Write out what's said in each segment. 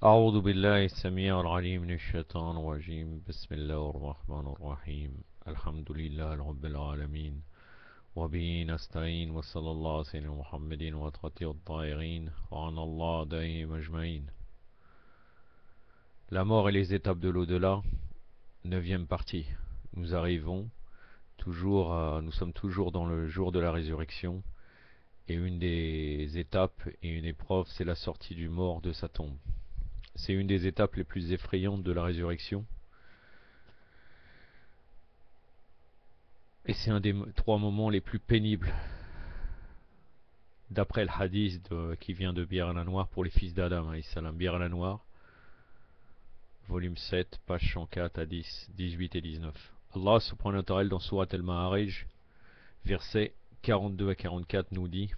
أعوذ بالله السميع العليم من الشيطان الرجيم بسم الله الرحمن الرحيم الحمد لله رب العالمين وبه نستعين وصلى الله على سيدنا محمد وتقطيع الطائرين وعن الله دائم أجمعين. La mort et les étapes de l'au-delà, neuvième partie. Nous arrivons nous sommes toujours dans le jour de la résurrection et une des étapes et une épreuve, c'est la sortie du mort de sa tombe. C'est une des étapes les plus effrayantes de la résurrection. Et c'est un des trois moments les plus pénibles. D'après le hadith qui vient de Bir al-Anwar pour les fils d'Adam, Bir al-Anwar, volume 7, page 104 à 10, 18 et 19. Allah subhanahu wa ta'ala dans Surat al-Ma'arij, versets 42 à 44 nous dit: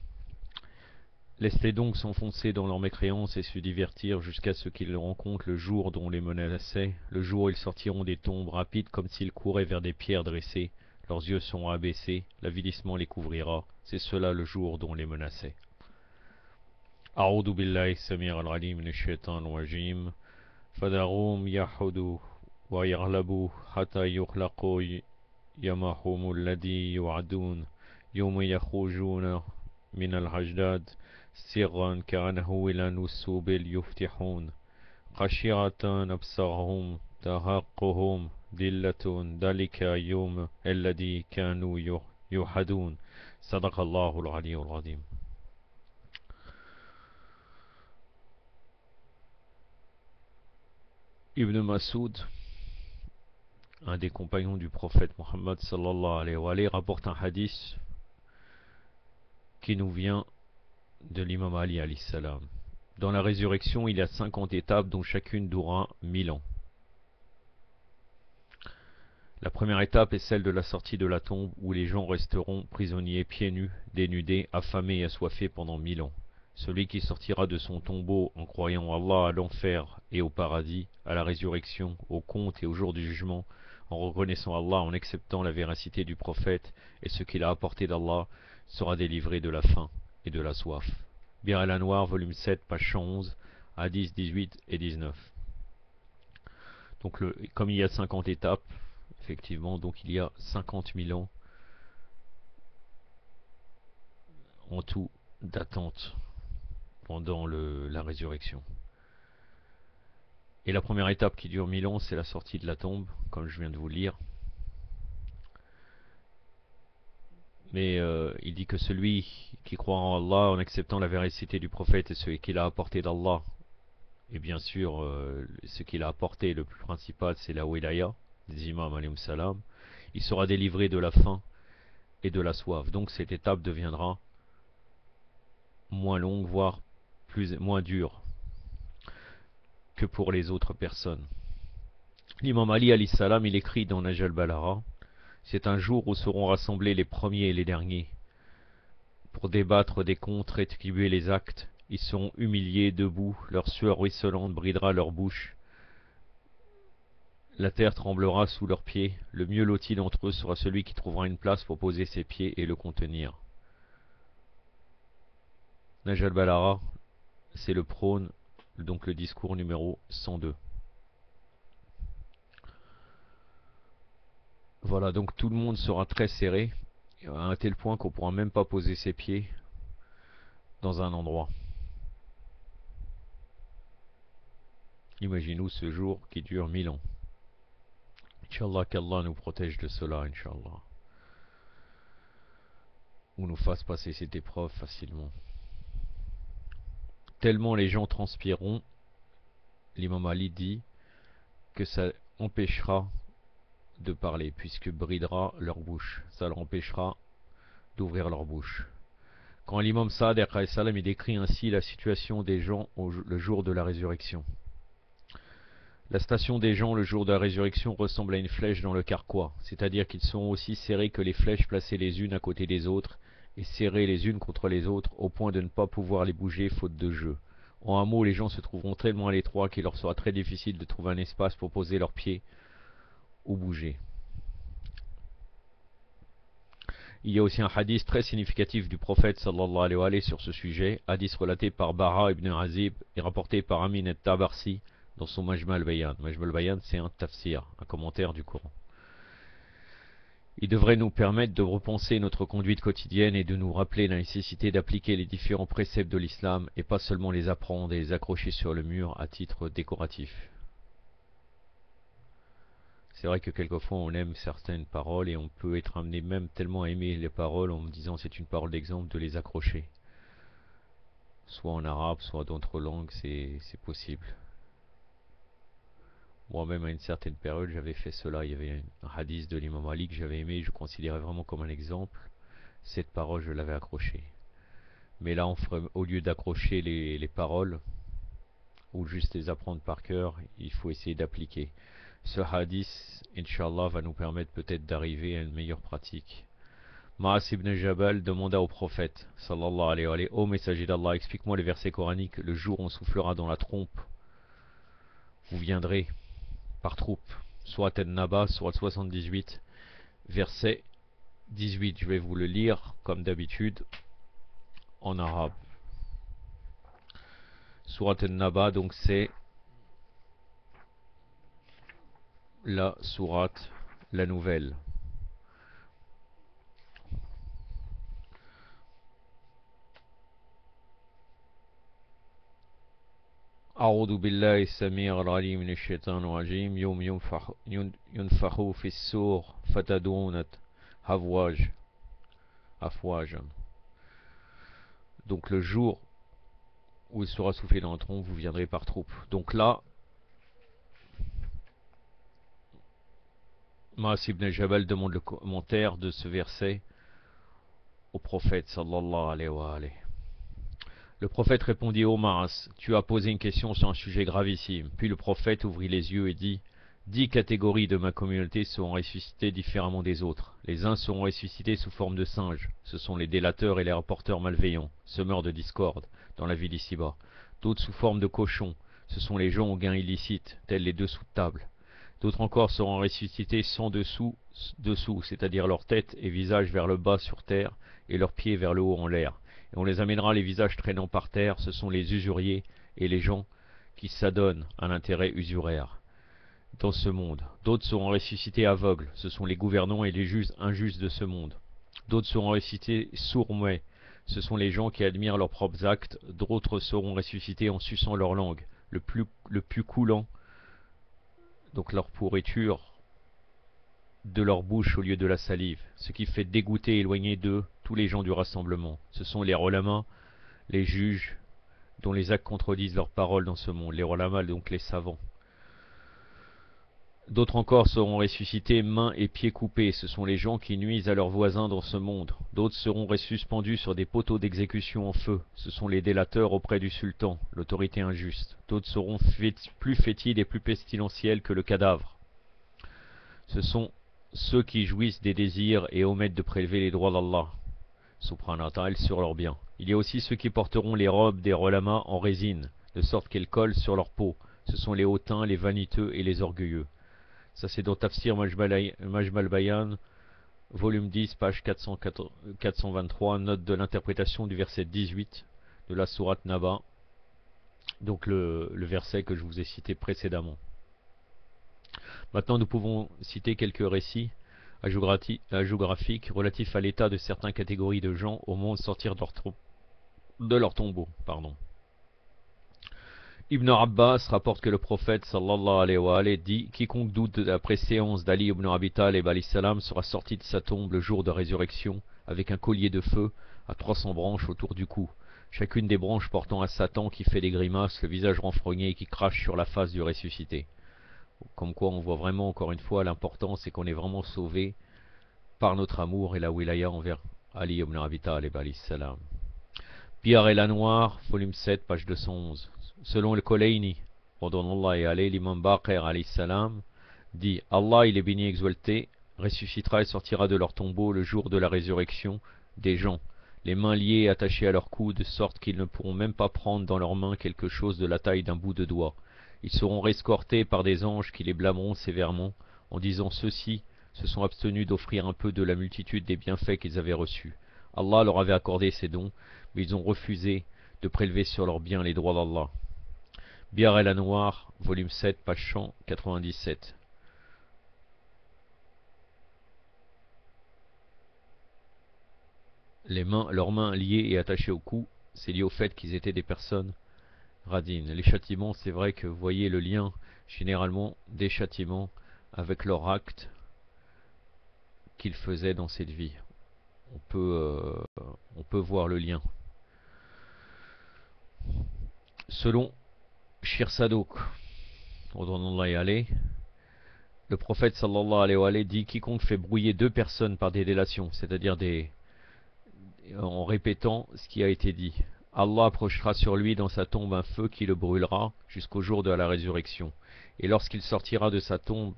Laisse-les donc s'enfoncer dans leur mécréance et se divertir jusqu'à ce qu'ils rencontrent le jour dont on les menaçait, le jour où ils sortiront des tombes rapides comme s'ils couraient vers des pierres dressées, leurs yeux seront abaissés, l'avilissement les couvrira, c'est cela le jour dont on les menaçait. A'udhu billahi samir al-alim min ash-shaytan rajim fadarum yahudu wa yaghlabu hatta yukhlaqu yamahum alladhi yu'adun yawma yakhrujuna min al-hajdad سرا كأنه إلى نسوب يفتحون خشعة أبصارهم تهقهم ذلة ذلك يوم الذي كانوا يوحدون صدق الله العلي العظيم. Ibn Mas'ud, un des compagnons du prophète Mohammed sallallahu alayhi wa alayhi, rapporte un hadith qui nous vient de l'imam Ali alayhi salam. Dans la résurrection, il y a 50 étapes dont chacune durera 1000 ans. La première étape est celle de la sortie de la tombe où les gens resteront prisonniers, pieds nus, dénudés, affamés et assoiffés pendant 1000 ans. Celui qui sortira de son tombeau en croyant Allah, à l'enfer et au paradis, à la résurrection, au compte et au jour du jugement, en reconnaissant Allah, en acceptant la véracité du prophète et ce qu'il a apporté d'Allah, sera délivré de la faim et de la soif. Bir al-Anwar, volume 7, page 111, à 10, 18 et 19. Donc comme il y a 50 étapes, effectivement, donc il y a 50 000 ans en tout d'attente pendant la résurrection. Et la première étape qui dure 1000 ans, c'est la sortie de la tombe, comme je viens de vous le lire. Mais il dit que celui qui croit en Allah en acceptant la véracité du prophète et ce qu'il a apporté d'Allah, et bien sûr ce qu'il a apporté, le plus principal, c'est la wilaya des imams alayhim salam, il sera délivré de la faim et de la soif. Donc cette étape deviendra moins longue, voire moins dure que pour les autres personnes. L'imam Ali alayhi salam, il écrit dans Nahj al-Balagha: c'est un jour où seront rassemblés les premiers et les derniers pour débattre des comptes, rétribuer les actes. Ils seront humiliés, debout, leur sueur ruisselante bridera leur bouche. La terre tremblera sous leurs pieds. Le mieux loti d'entre eux sera celui qui trouvera une place pour poser ses pieds et le contenir. Nahj al-Balagha, c'est le prône, donc le discours numéro 102. Voilà, donc tout le monde sera très serré, à un tel point qu'on ne pourra même pas poser ses pieds dans un endroit. Imaginez-nous ce jour qui dure 1000 ans. Inch'Allah, qu'Allah nous protège de cela, Inch'Allah. Ou nous fasse passer cette épreuve facilement. Tellement les gens transpireront, l'imam Ali dit, que ça empêchera de parler, puisque bridera leur bouche. Ça leur empêchera d'ouvrir leur bouche. Quand l'imam Sa'd il décrit ainsi la situation des gens le jour de la résurrection. La station des gens le jour de la résurrection ressemble à une flèche dans le carquois, c'est-à-dire qu'ils seront aussi serrés que les flèches placées les unes à côté des autres et serrées les unes contre les autres au point de ne pas pouvoir les bouger faute de jeu. En un mot, les gens se trouveront tellement à l'étroit qu'il leur sera très difficile de trouver un espace pour poser leurs pieds ou bouger. Il y a aussi un hadith très significatif du prophète sallallahu alayhi wa sallam sur ce sujet, hadith relaté par Bara ibn Azib et rapporté par Amin al-Tabarsi dans son Majma al-Bayan. Majma al-Bayan, c'est un tafsir, un commentaire du Coran. Il devrait nous permettre de repenser notre conduite quotidienne et de nous rappeler la nécessité d'appliquer les différents préceptes de l'islam et pas seulement les apprendre et les accrocher sur le mur à titre décoratif. C'est vrai que quelquefois on aime certaines paroles et on peut être amené même tellement à aimer les paroles en me disant c'est une parole d'exemple de les accrocher. Soit en arabe, soit d'autres langues, c'est possible. Moi-même à une certaine période j'avais fait cela, il y avait un hadith de l'imam Ali que j'avais aimé, je considérais vraiment comme un exemple. Cette parole je l'avais accrochée. Mais là au lieu d'accrocher les paroles, ou juste les apprendre par cœur, il faut essayer d'appliquer. Ce hadith, Inch'Allah, va nous permettre peut-être d'arriver à une meilleure pratique. Ma'as ibn Jabal demanda au prophète, sallallahu alayhi wa sallam, ô messager d'Allah, explique-moi les versets coraniques, le jour où on soufflera dans la trompe, vous viendrez par troupe. Surat An-Naba, surat 78, verset 18. Je vais vous le lire, comme d'habitude, en arabe. Surat An-Naba, donc c'est la sourate, la nouvelle. أعوذ بالله السميع العليم من الشيطان الرجيم يوم ينفخ في السور فتدون أفواجا. Donc le jour où il sera soufflé dans le tronc, vous viendrez par troupe. Donc là, Ma'as ibn Jabal demande le commentaire de ce verset au prophète sallallahu alayhi wa sallam. Le prophète répondit: ô Ma'as, tu as posé une question sur un sujet gravissime. Puis le prophète ouvrit les yeux et dit: 10 catégories de ma communauté seront ressuscitées différemment des autres. Les uns seront ressuscités sous forme de singes, ce sont les délateurs et les rapporteurs malveillants, semeurs de discorde dans la vie d'ici-bas. D'autres sous forme de cochons, ce sont les gens aux gains illicites, tels les dessous de table. D'autres encore seront ressuscités sans dessous, c'est-à-dire leur tête et visage vers le bas sur terre et leurs pieds vers le haut en l'air. Et on les amènera les visages traînant par terre, ce sont les usuriers et les gens qui s'adonnent à l'intérêt usuraire dans ce monde. D'autres seront ressuscités aveugles, ce sont les gouvernants et les juges injustes de ce monde. D'autres seront ressuscités sourds-muets, ce sont les gens qui admirent leurs propres actes. D'autres seront ressuscités en suçant leur langue, le plus coulant, donc leur pourriture, de leur bouche au lieu de la salive, ce qui fait dégoûter et éloigner d'eux tous les gens du rassemblement. Ce sont les ulama, les juges, dont les actes contredisent leurs paroles dans ce monde. Les ulama, donc les savants. D'autres encore seront ressuscités mains et pieds coupés, ce sont les gens qui nuisent à leurs voisins dans ce monde. D'autres seront suspendus sur des poteaux d'exécution en feu, ce sont les délateurs auprès du sultan, l'autorité injuste. D'autres seront plus fétides et plus pestilentiels que le cadavre. Ce sont ceux qui jouissent des désirs et omettent de prélever les droits d'Allah, subhanahu wa ta'ala, sur leurs biens. Il y a aussi ceux qui porteront les robes des ulama en résine, de sorte qu'elles collent sur leur peau. Ce sont les hautains, les vaniteux et les orgueilleux. Ça c'est dans Tafsir Majma al-Bayan, volume 10, page 423, note de l'interprétation du verset 18 de la sourate Naba, donc le verset que je vous ai cité précédemment. Maintenant nous pouvons citer quelques récits hagiographiques relatifs à l'état de certaines catégories de gens au moment de sortir de leur tombeau. Ibn Abbas rapporte que le prophète sallallahu alayhi wa sallam dit: quiconque doute de la préséance d'Ali ibn Abi Talib alayhi salam sera sorti de sa tombe le jour de résurrection avec un collier de feu à 300 branches autour du cou, chacune des branches portant un Satan qui fait des grimaces, le visage renfrogné et qui crache sur la face du ressuscité. Comme quoi on voit vraiment encore une fois l'importance et qu'on est vraiment sauvé par notre amour et la wilaya envers Ali ibn Abi Talib alayhi salam. Pierre et la Noire, volume 7, page 211. Selon le Kolayni, l'imam Baqir alayhi salam dit: Allah, il est béni exalté, ressuscitera et sortira de leur tombeau le jour de la résurrection des gens, les mains liées et attachées à leur cou, de sorte qu'ils ne pourront même pas prendre dans leurs mains quelque chose de la taille d'un bout de doigt. Ils seront escortés par des anges qui les blâmeront sévèrement en disant: ceux-ci se sont abstenus d'offrir un peu de la multitude des bienfaits qu'ils avaient reçus. Allah leur avait accordé ces dons, mais ils ont refusé de prélever sur leurs biens les droits d'Allah. Biar el-Anwar, volume 7, page 197. Leurs mains liées et attachées au cou, c'est lié au fait qu'ils étaient des personnes radines. Les châtiments, c'est vrai que vous voyez le lien généralement des châtiments avec leur acte qu'ils faisaient dans cette vie. On peut voir le lien. Selon Shir Sadouk, le prophète sallallahu alayhi wa sallam dit: quiconque fait brouiller deux personnes par des délations, c'est-à-dire en répétant ce qui a été dit, Allah approchera sur lui dans sa tombe un feu qui le brûlera jusqu'au jour de la résurrection. Et lorsqu'il sortira de sa tombe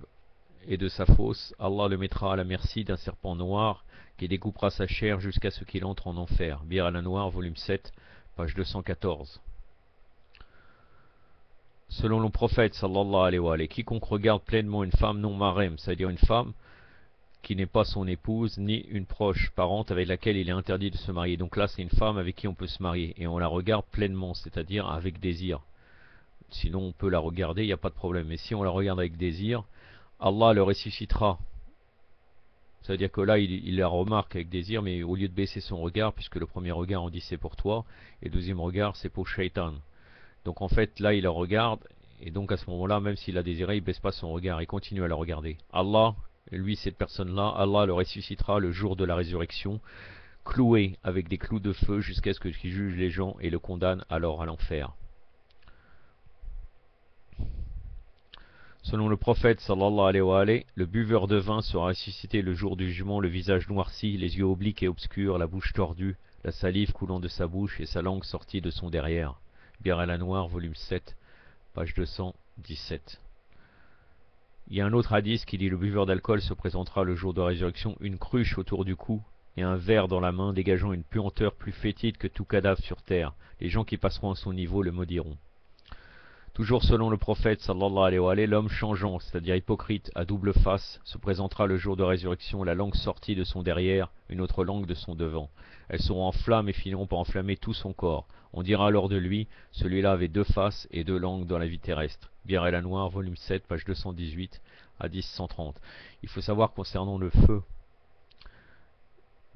et de sa fosse, Allah le mettra à la merci d'un serpent noir qui découpera sa chair jusqu'à ce qu'il entre en enfer. Bir al-Anwar, volume 7, page 214. Selon le prophète sallallahu alayhi wa sallam, quiconque regarde pleinement une femme non marem, c'est-à-dire une femme qui n'est pas son épouse ni une proche parente avec laquelle il est interdit de se marier. Donc là, c'est une femme avec qui on peut se marier et on la regarde pleinement, c'est-à-dire avec désir. Sinon, on peut la regarder, il n'y a pas de problème. Mais si on la regarde avec désir, Allah le ressuscitera. C'est-à-dire que là, il la remarque avec désir, mais au lieu de baisser son regard, puisque le premier regard, on dit c'est pour toi, et le deuxième regard, c'est pour Shaitan. Donc en fait, là, il la regarde, et donc à ce moment-là, même s'il a désiré, il ne baisse pas son regard, il continue à la regarder. Allah, lui, cette personne-là, Allah le ressuscitera le jour de la résurrection, cloué avec des clous de feu jusqu'à ce qu'il juge les gens et le condamne alors à l'enfer. Selon le prophète sallallahu alayhi wa sallam, le buveur de vin sera ressuscité le jour du jugement, le visage noirci, les yeux obliques et obscurs, la bouche tordue, la salive coulant de sa bouche et sa langue sortie de son derrière. Bir al-Anwar, volume 7, page 217. Il y a un autre hadith qui dit: le buveur d'alcool se présentera le jour de la résurrection, une cruche autour du cou et un verre dans la main, dégageant une puanteur plus fétide que tout cadavre sur terre. Les gens qui passeront à son niveau le maudiront. Toujours selon le prophète sallallahu alayhi wa sallam, l'homme changeant, c'est-à-dire hypocrite, à double face, se présentera le jour de résurrection, la langue sortie de son derrière, une autre langue de son devant. Elles seront en flammes et finiront par enflammer tout son corps. On dira alors de lui: celui-là avait deux faces et deux langues dans la vie terrestre. Bir el-Anwar, volume 7, page 218 à 1030. Il faut savoir concernant le feu,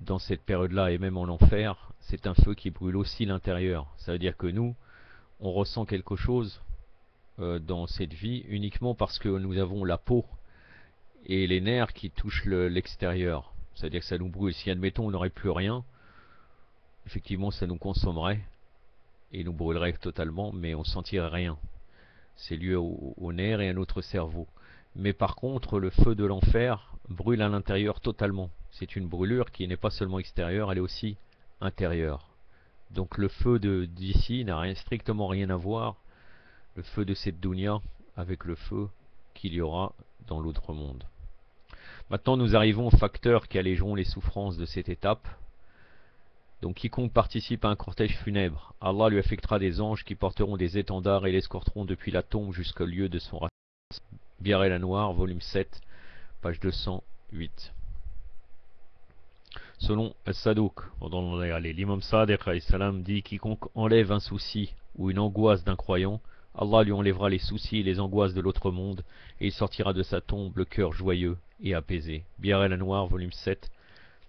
dans cette période-là et même en enfer, c'est un feu qui brûle aussi l'intérieur. Ça veut dire que nous, on ressent quelque chose dans cette vie uniquement parce que nous avons la peau et les nerfs qui touchent l'extérieur. C'est-à-dire que ça nous brûle. Si admettons on n'aurait plus rien, effectivement ça nous consommerait et nous brûlerait totalement, mais on ne sentirait rien. C'est lié aux nerfs et à notre cerveau. Mais par contre, le feu de l'enfer brûle à l'intérieur totalement. C'est une brûlure qui n'est pas seulement extérieure, elle est aussi intérieure. Donc le feu d'ici n'a strictement rien à voir, le feu de cette dunya, avec le feu qu'il y aura dans l'autre monde. Maintenant nous arrivons aux facteurs qui allégeront les souffrances de cette étape. Donc quiconque participe à un cortège funèbre, Allah lui affectera des anges qui porteront des étendards et l'escorteront depuis la tombe jusqu'au lieu de son racisme. Bir el-Anwar, volume 7, page 208. Selon Al-Sadouk, l'imam Sadiq dit: quiconque enlève un souci ou une angoisse d'un croyant, Allah lui enlèvera les soucis et les angoisses de l'autre monde, et il sortira de sa tombe le cœur joyeux et apaisé. Bir el-Anwar, volume 7,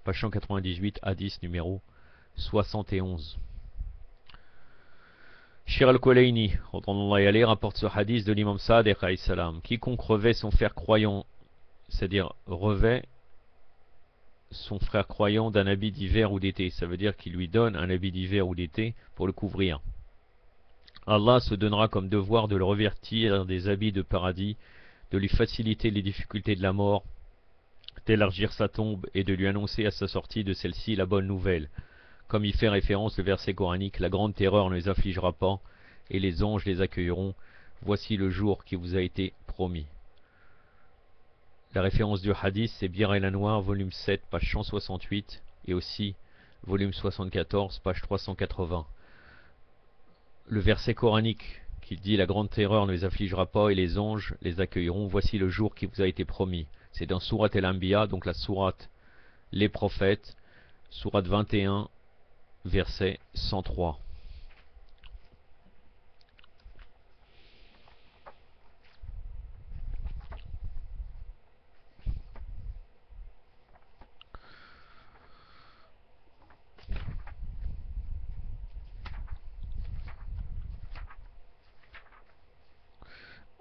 page 198, hadith numéro 71. Shir al-Kulayni rapporte ce hadith de l'imam Sadiq: quiconque revêt son frère croyant, c'est-à-dire revêt son frère croyant d'un habit d'hiver ou d'été, ça veut dire qu'il lui donne un habit d'hiver ou d'été pour le couvrir. Allah se donnera comme devoir de le revêtir des habits de paradis, de lui faciliter les difficultés de la mort, d'élargir sa tombe et de lui annoncer à sa sortie de celle-ci la bonne nouvelle. Comme y fait référence le verset coranique: la grande terreur ne les affligera pas, et les anges les accueilleront. Voici le jour qui vous a été promis. La référence du hadith, c'est Bir el-Anwar, volume 7, page 168, et aussi volume 74, page 380. Le verset coranique qui dit: la grande terreur ne les affligera pas, et les anges les accueilleront. Voici le jour qui vous a été promis. C'est dans Surat al-Anbiya, donc la sourate Les Prophètes, sourate 21, verset 103.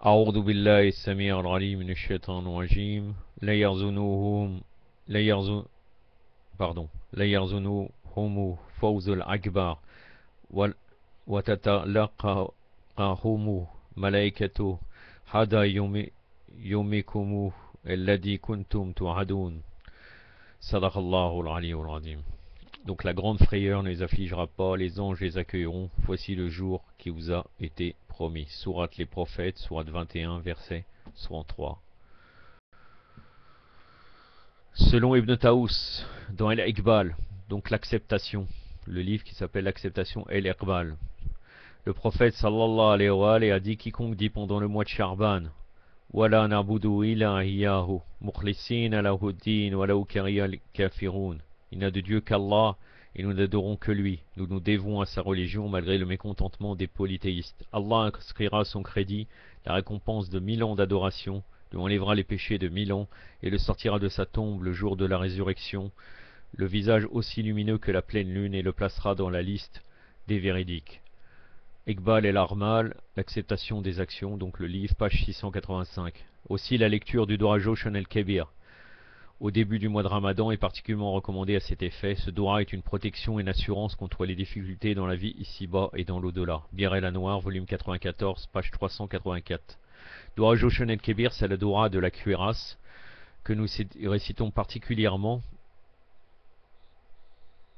أعوذ بالله السميع العليم من الشيطان الرجيم لا يحزنهم لا يحزن pardon لا يحزنهم فوز الأكبر وتتلقاهم ملائكة هذا يومكم الذي كنتم توعدون صدق الله العلي العظيم. Donc la grande frayeur ne les affligera pas, les anges les accueilleront, voici le jour qui vous a été promis. Sourate les prophètes, sourate 21, verset 63. Selon Ibn Taous, dans El-Iqbal, donc l'acceptation, le livre qui s'appelle l'acceptation El-Iqbal, le prophète sallallahu alayhi wa alayhi a dit quiconque dit pendant le mois de Charban, Wala na'budu illa iyyahu, mukhlisina lahu ad-din walau kariha al-kafirun. Il n'a de Dieu qu'Allah, et nous n'adorons que lui. Nous nous dévouons à sa religion malgré le mécontentement des polythéistes. Allah inscrira à son crédit la récompense de 1000 ans d'adoration, lui enlèvera les péchés de 1000 ans, et le sortira de sa tombe le jour de la résurrection, le visage aussi lumineux que la pleine lune, et le placera dans la liste des véridiques. Iqbal el-Armal, l'acceptation des actions, donc le livre, page 685. Aussi la lecture du Dua Joshan el-Kebir au début du mois de Ramadan est particulièrement recommandée à cet effet. Ce dua est une protection et une assurance contre les difficultés dans la vie ici-bas et dans l'au-delà. Bir el-Anwar, volume 94, page 384. Dua Joshan el-Kebir, c'est le dua de la cuirasse que nous récitons particulièrement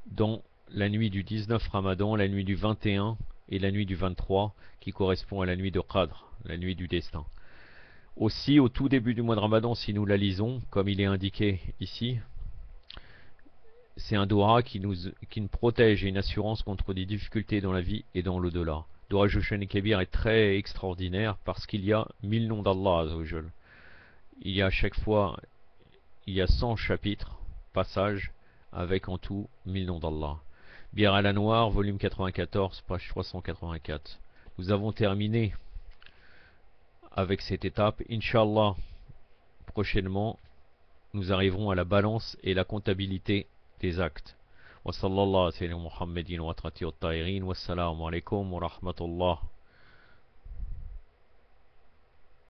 dans la nuit du 19 Ramadan, la nuit du 21 et la nuit du 23, qui correspond à la nuit de Qadr, la nuit du destin. Aussi, au tout début du mois de Ramadan, si nous la lisons, comme il est indiqué ici, c'est un dua qui nous protège et une assurance contre des difficultés dans la vie et dans l'au-delà. Dua Joshan el-Kebir est très extraordinaire parce qu'il y a 1000 noms d'Allah Azzawajal. Il y a à chaque fois, il y a 100 chapitres, passages, avec en tout 1000 noms d'Allah. Bir al-Anwar, volume 94, page 384. Nous avons terminé avec cette étape. Inch'Allah, prochainement, nous arriverons à la balance et la comptabilité des actes. Wa sallallahu alayhi wa sallam Muhammadin wa atrati wa ta'irin. Wassalamu alaikum wa rahmatullah.